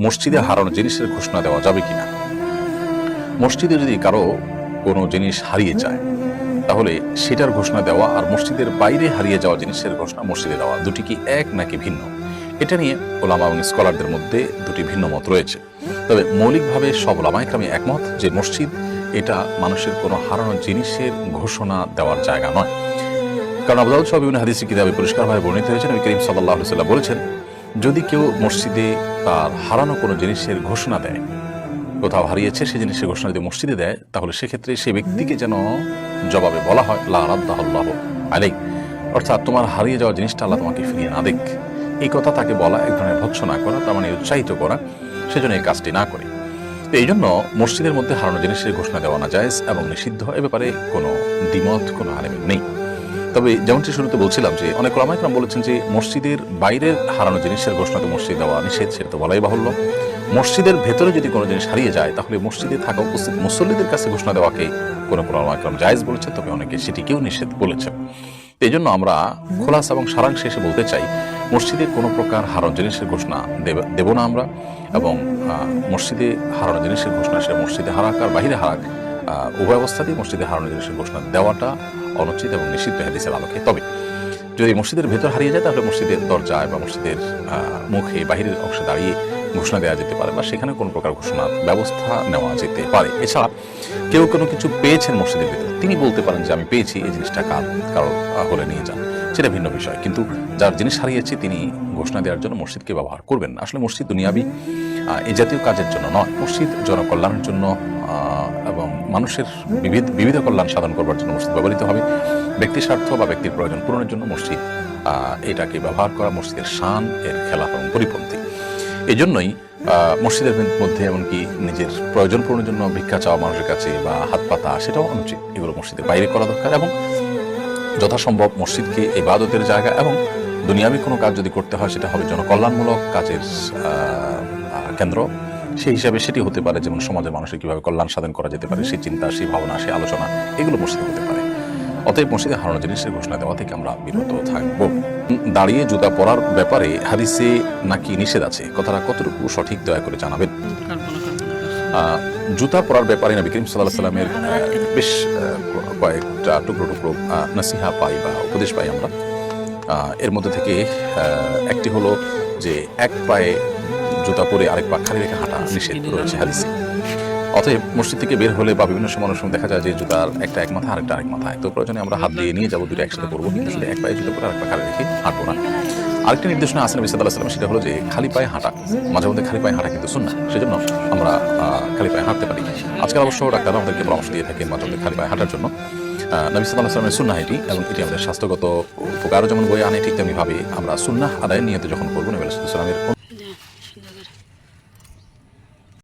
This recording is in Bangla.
মসজিদে হারানো জিনিসের ঘোষণা দেওয়া যাবে কিনা। মসজিদে যদি কারো কোনো জিনিস হারিয়ে যায় তাহলে সেটার ঘোষণা দেওয়া আর মসজিদের বাইরে হারিয়ে যাওয়া জিনিসের ঘোষণা মসজিদে দেওয়া দুটি কি এক নাকি ভিন্ন, এটা নিয়ে ওলামা এবং স্কলারদের মধ্যে দুটি ভিন্ন মত রয়েছে। তবে মৌলিকভাবে সব ওলামা ইকরামই একমত যে মসজিদ এটা মানুষের কোনো হারানো জিনিসের ঘোষণা দেওয়ার জায়গা নয়। কারণ আবু দাউদ সহ বিভিন্ন হাদিসের কিতাবে পরিষ্কারভাবে বর্ণিত হয়েছে, নবী করিম সাল্লাল্লাহু আলাইহি ওয়াসাল্লাম বলেছেন, যদি কেউ মসজিদে তার হারানো কোনো জিনিসের ঘোষণা দেয়, কোথাও হারিয়েছে সে জিনিসের ঘোষণা যদি মসজিদে দেয়, তাহলে সেক্ষেত্রে সেই ব্যক্তিকে যেন জবাবে বলা হয় লা রাদ্দাহুল্লাহু আলাইক, অর্থাৎ তোমার হারিয়ে যাওয়া জিনিসটা আল্লাহ তোমাকে ফিরিয়ে না দেখ। এই কথা তাকে বলা, এক ধরনের ভৎসনা করা, তার মানে উৎসাহিত করা, সেজন্য এই কাজটি না করে। তো এই জন্য মসজিদের মধ্যে হারানো জিনিসের ঘোষণা দেওয়া না জায়েজ এবং নিষিদ্ধ, এ ব্যাপারে কোনো দ্বিমত কোনো আলেমের নেই। তবে যেমনটি শুরুতে বলছিলাম যে অনেক ওলামা ইকরাম বলেছেন যে মসজিদের বাইরের হারানো জিনিসের ঘোষণা তো মসজিদ দেওয়া নিষেধ, সেটা তো বলাই বাহুল্য। মসজিদের ভেতরে যদি কোনো জিনিস হারিয়ে যায় তাহলে মসজিদে থাকা উপস্থিত মুসল্লিদের কাছে ঘোষণা দেওয়াকে কোনো ওলামা ইকরাম জায়েজ বলেছে, তবে অনেকে সেটিকেও নিষেধ বলেছেন। এই জন্য আমরা খোলাসা এবং সারাংশে এসে বলতে চাই, মসজিদে কোনো প্রকার হারানো জিনিসের ঘোষণা দেব না আমরা, এবং মসজিদে হারানো জিনিসের ঘোষণা সে মসজিদে হারাক আর বাহিরে হারাক, উভয় অবস্থাতেই মসজিদে হারানো জিনিসের ঘোষণা দেওয়াটা অনুচিত এবং নিষিদ্ধ হাদিসের আলোকে। তবে যদি মসজিদের ভেতর হারিয়ে যায় তাহলে মসজিদের দরজায় বা মসজিদের মুখে বাহিরের অংশে দাঁড়িয়ে ঘোষণা দেওয়া যেতে পারে, বা সেখানে কোনো প্রকার ঘোষণার ব্যবস্থা নেওয়া যেতে পারে। এছাড়া কেউ কোনো কিছু পেয়েছেন মসজিদের ভেতর, তিনি বলতে পারেন যে আমি পেয়েছি, এই জিনিসটা কারো হলে নিয়ে যান, সেটা ভিন্ন বিষয়। কিন্তু যার জিনিস হারিয়েছে তিনি ঘোষণা দেওয়ার জন্য মসজিদকে ব্যবহার করবেন না। আসলে মসজিদ দুনিয়াবি এই জাতীয় কাজের জন্য নয়, মসজিদ জনকল্যাণের জন্য এবং মানুষের বিবিধ কল্যাণ সাধন করবার জন্য মসজিদ ব্যবহৃত হবে। ব্যক্তি স্বার্থ বা ব্যক্তির প্রয়োজন পূরণের জন্য মসজিদ এটাকে ব্যবহার করা মসজিদের শান এর খেলাফ এবং পরিপন্থী। এই জন্যই মসজিদের মধ্যে এমনকি নিজের প্রয়োজন পূরণের জন্য ভিক্ষা চাওয়া মানুষের কাছে বা হাত পাতা, সেটাও অনুচিত। এগুলো মসজিদের বাইরে করা দরকার এবং যথাসম্ভব মসজিদকে ইবাদতের জায়গা এবং দুনিয়াবি কোনো কাজ যদি করতে হয় সেটা হবে জনকল্যাণমূলক কাজের কেন্দ্র। সেই হিসাবে সেটি হতে পারে যেমন সমাজের মানুষের কিভাবে কল্যাণ সাধন করা যেতে পারে, সেই চিন্তা, সেই ভাবনা, সেই আলোচনা, এগুলো মসজিদে হতে পারে। অতএব মসজিদে হারানো জিনিসের ঘোষণা দেওয়া থেকে আমরা বিরত থাকব। দাঁড়িয়ে জুতা পরার ব্যাপারে হাদিসে নাকি নিষেধ আছে, কথাটা কতটুকু সঠিক দয়া করে জানাবেন। জুতা পরার ব্যাপারে নবী করিম সাল্লাল্লাহু আলাইহি ওয়াসাল্লামের বেশ কয়েকটা টুকরো নসিহা পাই বা উপদেশ পাই আমরা। এর মধ্যে থেকে একটি হলো যে এক পায়ে জুতা পরে আরেক পা খালি রেখে হাঁটা নিষেধ রয়েছে হাদিসে। অতএব মসজিদ থেকে বের হলে বা বিভিন্ন সময় দেখা যায় যে জুতার একটা এক মাথা আরেকটা আরেক মাথায়, তো প্রয়োজনে আমরা হাত দিয়ে নিয়ে যাবো, দুটো একসাথে করবো, কিন্তু আসলে এক পায়ে জুতা পরে আরেক পা খালি রেখে হাঁটবো না। আরেকটি নির্দেশনা আছে নবী সাল্লাল্লাহু আলাইহি ওয়াসাল্লাম, সেটা হলো যে খালি পায়ে হাঁটা, মাঝে মধ্যে খালি পায়ে হাঁটা কিন্তু সুন্নাহ, সেজন্য আমরা খালি পায়ে হাঁটতে পারি। আজকাল অবশ্য ডাক্তাররা আমাদেরকে পরামর্শ দিয়ে থাকেন মাঝে মধ্যে খালি পায়ে হাঁটার জন্য। নবী সাল্লাল্লাহু আলাইহি ওয়াসাল্লামের সুন্নাহ এটি, এবং এটি আমাদের স্বাস্থ্যগত উপকারও যেমন বয়ে আনে, ঠিক তেমনি ভাবে আমরা সুন্নাহ আদায়ের নিয়তে যখন করবো নবী সাল্লাল্লাহু আলাইহি ওয়াসাল্লামের